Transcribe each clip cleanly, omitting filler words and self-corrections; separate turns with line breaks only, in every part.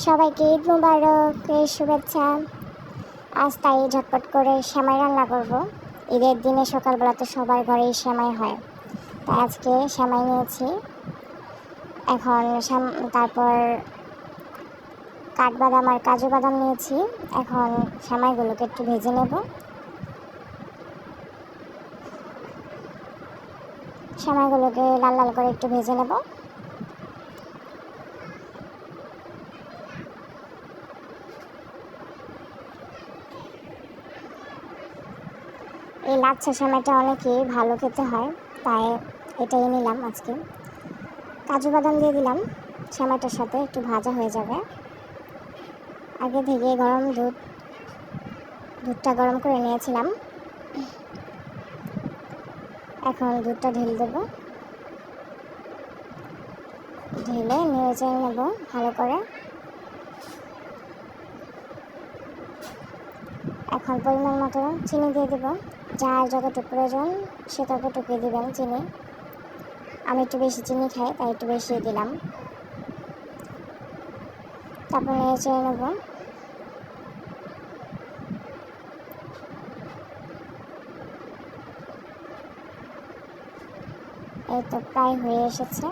সবাইকে ঈদ মুবারক, শুভেচ্ছা। আজ তাই ঝটপট করে সেমাই রান্না করব। ঈদের দিনে সকালবেলা তো সবার ঘরেই সেমাই হয়, তাই আজকে সেমাই নিয়েছি। এখন তারপর কাঠবাদাম আর কাজু বাদাম নিয়েছি। এখন সেমাইগুলোকে একটু ভেজে নেব। সেমাইগুলোকে লাল লাল করে একটু ভেজে নেব। এই লাচ্ছা সেমাইটা অনেকেই ভালো খেতে হয়, তাই এটাই নিলাম আজকে। কাজু বাদাম দিয়ে দিলাম সেমাইটার সাথে, একটু ভাজা হয়ে যাবে। আগে থেকে দুধটা গরম করে নিয়েছিলাম। এখন দুধটা ঢেলে দেবো, ঢেলে নেড়ে নেব ভালো করে। এখন পরিমাণ মতো চিনি দিয়ে দেবো। যার যতটুকু প্রয়োজন সে ততটুকুই দেবেন চিনি। আমি একটু বেশি চিনি খাই, তাই একটু বেশি দিলাম। তারপর নেড়ে নেব। এই তো প্রায় হয়ে এসেছে।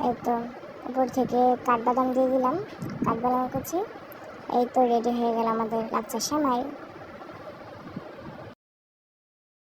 এই তো উপর থেকে কাঠবাদাম দিয়ে দিলাম, কাঠবাদাম কুচি। এই তো রেডি হয়ে গেল আমাদের লাচ্ছা সেমাই।